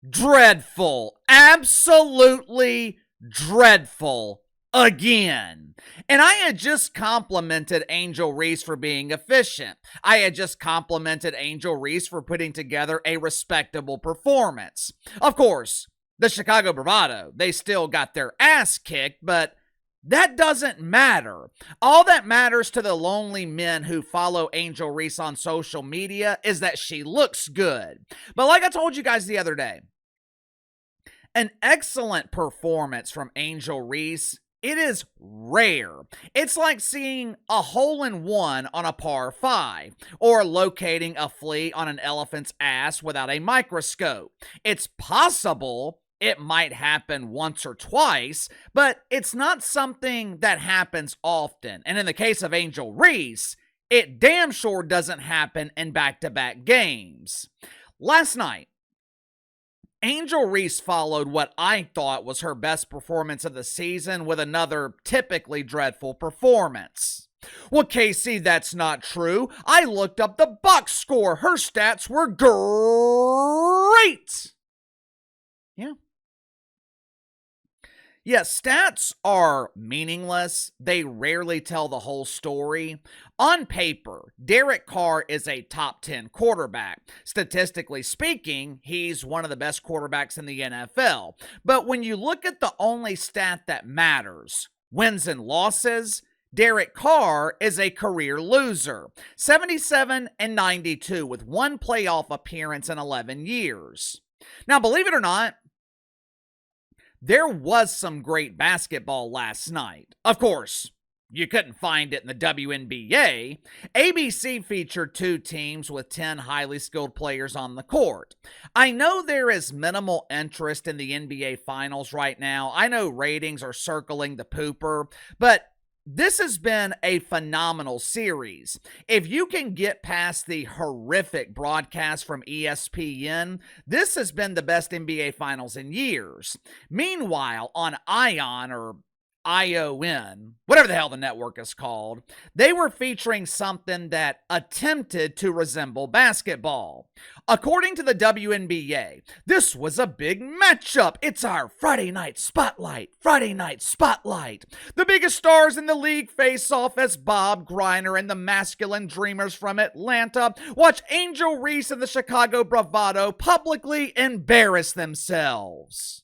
dreadful. Absolutely dreadful again. And I had just complimented Angel Reese for being efficient. I had just complimented Angel Reese for putting together a respectable performance. Of course, the Chicago Bravado, they still got their ass kicked, but that doesn't matter. All that matters to the lonely men who follow Angel Reese on social media is that she looks good. But like I told you guys the other day, an excellent performance from Angel Reese, it is rare. It's like seeing a hole-in-one on a par 5, or locating a flea on an elephant's ass without a microscope. It's possible it might happen once or twice, but it's not something that happens often. And in the case of Angel Reese, it damn sure doesn't happen in back-to-back games. Last night, Angel Reese followed what I thought was her best performance of the season with another typically dreadful performance. Well, Casey, that's not true. I looked up the box score. Her stats were great. Yeah. Yes, stats are meaningless. They rarely tell the whole story. On paper, Derek Carr is a top 10 quarterback. Statistically speaking, he's one of the best quarterbacks in the NFL. But when you look at the only stat that matters, wins and losses, Derek Carr is a career loser. 77-92 with one playoff appearance in 11 years. Now, believe it or not, there was some great basketball last night. Of course, you couldn't find it in the WNBA. ABC featured 2 teams with 10 highly skilled players on the court. I know there is minimal interest in the NBA Finals right now. I know ratings are circling the pooper, but this has been a phenomenal series. If you can get past the horrific broadcast from ESPN, this has been the best NBA Finals in years. Meanwhile, on ION or ION, whatever the hell the network is called, they were featuring something that attempted to resemble basketball. According to the WNBA, this was a big matchup. It's our Friday night spotlight. Friday night spotlight. The biggest stars in the league face off as Bob Griner and the masculine dreamers from Atlanta watch Angel Reese and the Chicago Bravado publicly embarrass themselves.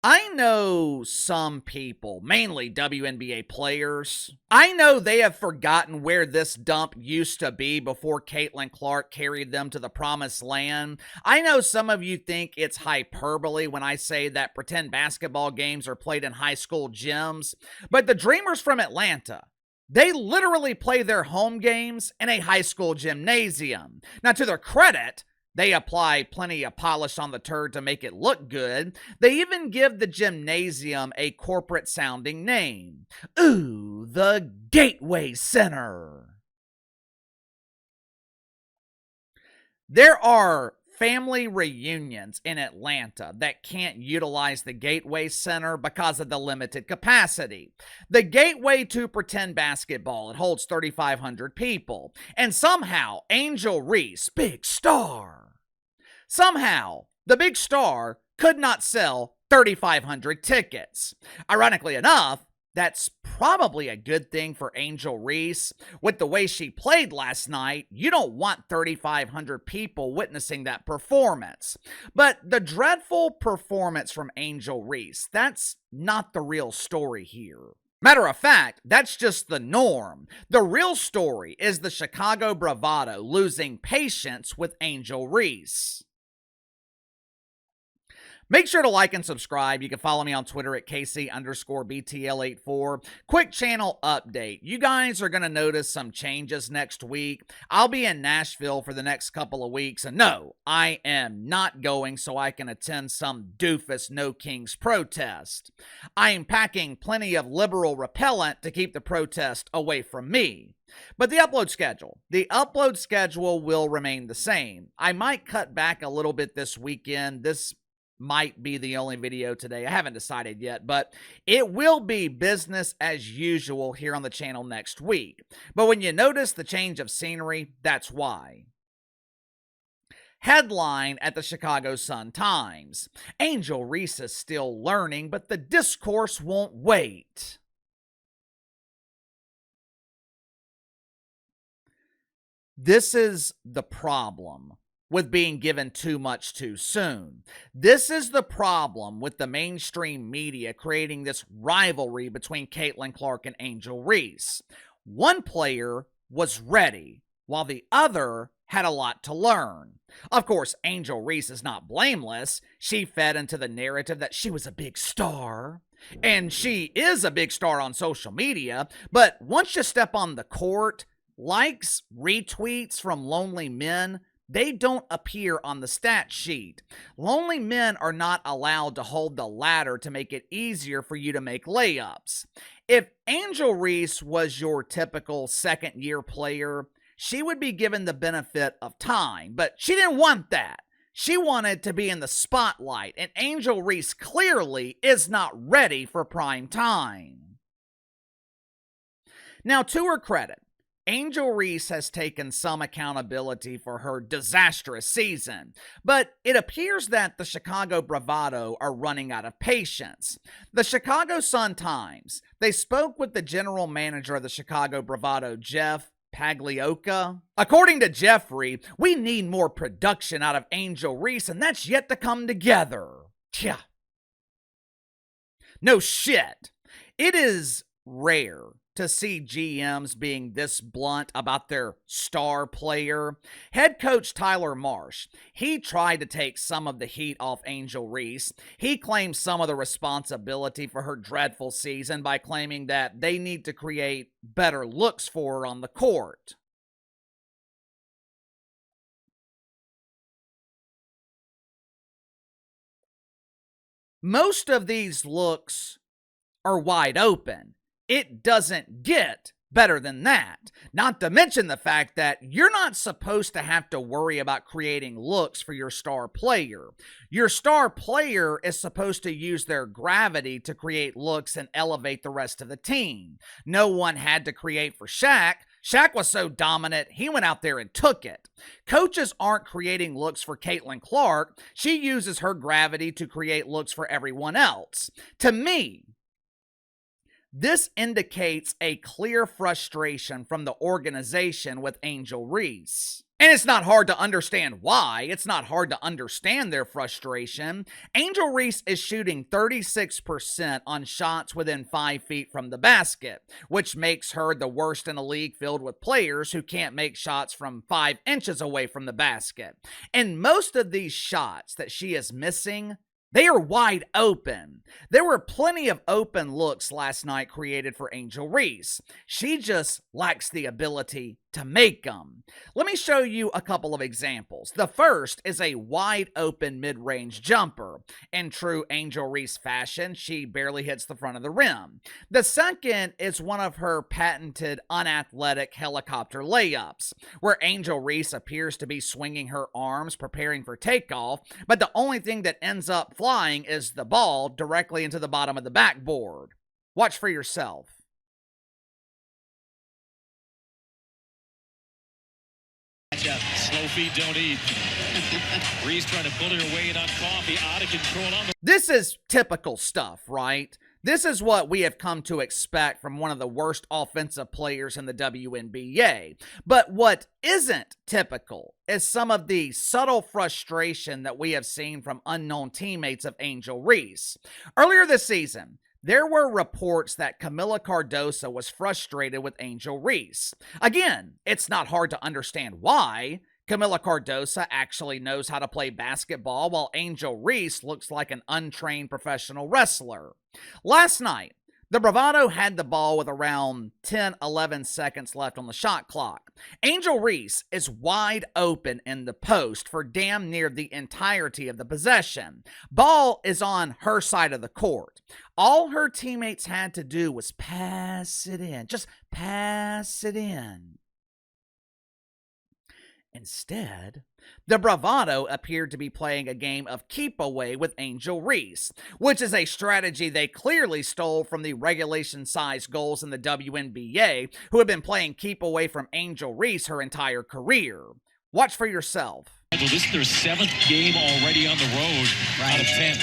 I know some people, mainly WNBA players, I know they have forgotten where this dump used to be before Caitlin Clark carried them to the promised land. I know some of you think it's hyperbole when I say that pretend basketball games are played in high school gyms, but the Dreamers from Atlanta, they literally play their home games in a high school gymnasium. Now, to their credit, they apply plenty of polish on the turd to make it look good. They even give the gymnasium a corporate-sounding name. Ooh, the Gateway Center. There are family reunions in Atlanta that can't utilize the Gateway Center because of the limited capacity. The Gateway to pretend basketball, it holds 3,500 people. And somehow, Angel Reese, big star, somehow, the big star could not sell 3,500 tickets. Ironically enough, that's probably a good thing for Angel Reese. With the way she played last night, you don't want 3,500 people witnessing that performance. But the dreadful performance from Angel Reese, that's not the real story here. Matter of fact, that's just the norm. The real story is the Chicago Bravado losing patience with Angel Reese. Make sure to like and subscribe. You can follow me on Twitter at KC_BTL84. Quick channel update. You guys are going to notice some changes next week. I'll be in Nashville for the next couple of weeks. And no, I am not going so I can attend some doofus No Kings protest. I am packing plenty of liberal repellent to keep the protest away from me. But the upload schedule will remain the same. I might cut back a little bit this weekend. This might be the only video today. I haven't decided yet, but it will be business as usual here on the channel next week. But when you notice the change of scenery, that's why. Headline at the Chicago Sun-Times. Angel Reese is still learning, but the discourse won't wait. This is the problem with being given too much too soon. This is the problem with the mainstream media creating this rivalry between Caitlin Clark and Angel Reese. One player was ready, while the other had a lot to learn. Of course, Angel Reese is not blameless. She fed into the narrative that she was a big star. And she is a big star on social media, but once you step on the court, likes, retweets from lonely men, they don't appear on the stat sheet. Lonely men are not allowed to hold the ladder to make it easier for you to make layups. If Angel Reese was your typical second-year player, she would be given the benefit of time, but she didn't want that. She wanted to be in the spotlight, and Angel Reese clearly is not ready for prime time. Now, to her credit, Angel Reese has taken some accountability for her disastrous season, but it appears that the Chicago Bravado are running out of patience. The Chicago Sun-Times, they spoke with the general manager of the Chicago Bravado, Jeff Pagliocca. According to Jeffrey, we need more production out of Angel Reese, and that's yet to come together. Tja. No shit. It is rare to see GMs being this blunt about their star player. Head coach Tyler Marsh, he tried to take some of the heat off Angel Reese. He claimed some of the responsibility for her dreadful season by claiming that they need to create better looks for her on the court. Most of these looks are wide open. It doesn't get better than that. Not to mention the fact that you're not supposed to have to worry about creating looks for your star player. Your star player is supposed to use their gravity to create looks and elevate the rest of the team. No one had to create for Shaq. Shaq was so dominant, he went out there and took it. Coaches aren't creating looks for Caitlin Clark. She uses her gravity to create looks for everyone else. To me, this indicates a clear frustration from the organization with Angel Reese. And it's not hard to understand why. It's not hard to understand their frustration. Angel Reese is shooting 36% on shots within 5 feet from the basket, which makes her the worst in a league filled with players who can't make shots from 5 inches away from the basket. And most of these shots that she is missing, they are wide open. There were plenty of open looks last night created for Angel Reese. She just lacks the ability to make them. Let me show you a couple of examples. The first is a wide open mid-range jumper. In true Angel Reese fashion, she barely hits the front of the rim. The second is one of her patented unathletic helicopter layups, where Angel Reese appears to be swinging her arms preparing for takeoff, but the only thing that ends up flying is the ball directly into the bottom of the backboard. Watch for yourself. Slow feet don't eat. Reese trying to pull her weight on coffee, out of control. This is typical stuff, right? This is what we have come to expect from one of the worst offensive players in the WNBA. But what isn't typical is some of the subtle frustration that we have seen from unknown teammates of Angel Reese. Earlier this season, there were reports that Camila Cardoso was frustrated with Angel Reese. Again, it's not hard to understand why. Camila Cardoso actually knows how to play basketball, while Angel Reese looks like an untrained professional wrestler. Last night, the Bravado had the ball with around 10-11 seconds left on the shot clock. Angel Reese is wide open in the post for damn near the entirety of the possession. Ball is on her side of the court. All her teammates had to do was pass it in. Just pass it in. Instead, the Bravado appeared to be playing a game of keep away with Angel Reese, which is a strategy they clearly stole from the regulation-sized goals in the WNBA, who have been playing keep away from Angel Reese her entire career. Watch for yourself. This is their 7th game already on the road out of 10.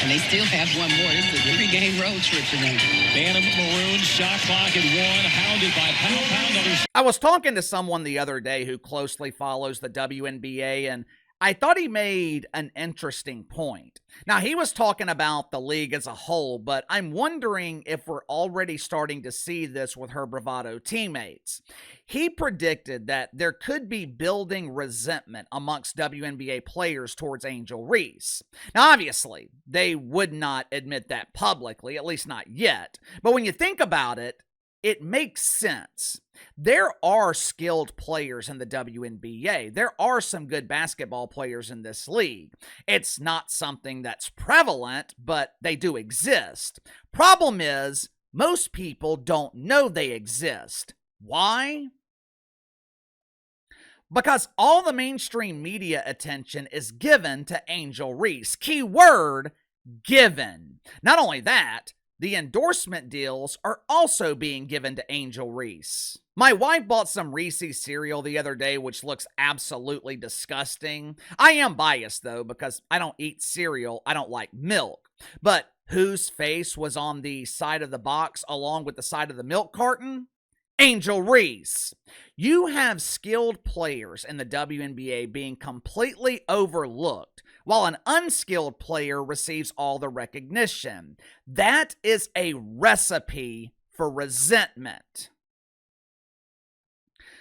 And they still have one more. This is a 3-game road trip for them. Phantom Maroon, shot clock at 1, hounded by pound. Others. I was talking to someone the other day who closely follows the WNBA, and I thought he made an interesting point. Now, he was talking about the league as a whole, but I'm wondering if we're already starting to see this with her bravado teammates. He predicted that there could be building resentment amongst WNBA players towards Angel Reese. Now, obviously, they would not admit that publicly, at least not yet. But when you think about it, it makes sense. There are skilled players in the WNBA. There are some good basketball players in this league. It's not something that's prevalent, but they do exist. Problem is, most people don't know they exist. Why? Because all the mainstream media attention is given to Angel Reese. Keyword, given. Not only that, the endorsement deals are also being given to Angel Reese. My wife bought some Reese's cereal the other day, which looks absolutely disgusting. I am biased, though, because I don't eat cereal. I don't like milk. But whose face was on the side of the box along with the side of the milk carton? Angel Reese. You have skilled players in the WNBA being completely overlooked, while an unskilled player receives all the recognition. That is a recipe for resentment.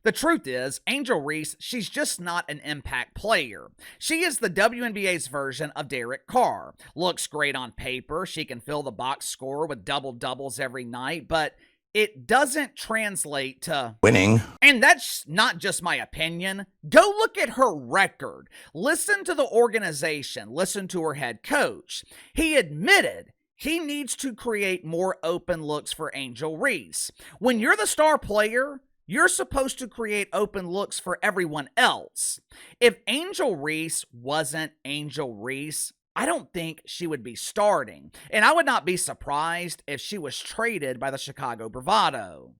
The truth is, Angel Reese, she's just not an impact player. She is the WNBA's version of Derek Carr. Looks great on paper, she can fill the box score with double-doubles every night, but it doesn't translate to winning. And that's not just my opinion. Go look at her record. Listen to the organization. Listen to her head coach. He admitted he needs to create more open looks for Angel Reese. When you're the star player, you're supposed to create open looks for everyone else. If Angel Reese wasn't Angel Reese, I don't think she would be starting, and I would not be surprised if she was traded by the Chicago Bravado.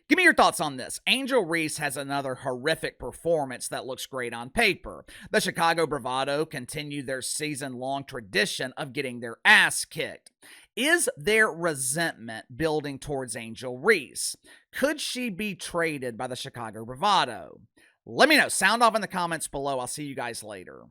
Give me your thoughts on this. Angel Reese has another horrific performance that looks great on paper. The Chicago Bravado continue their season-long tradition of getting their ass kicked. Is there resentment building towards Angel Reese? Could she be traded by the Chicago Bravado? Let me know. Sound off in the comments below. I'll see you guys later.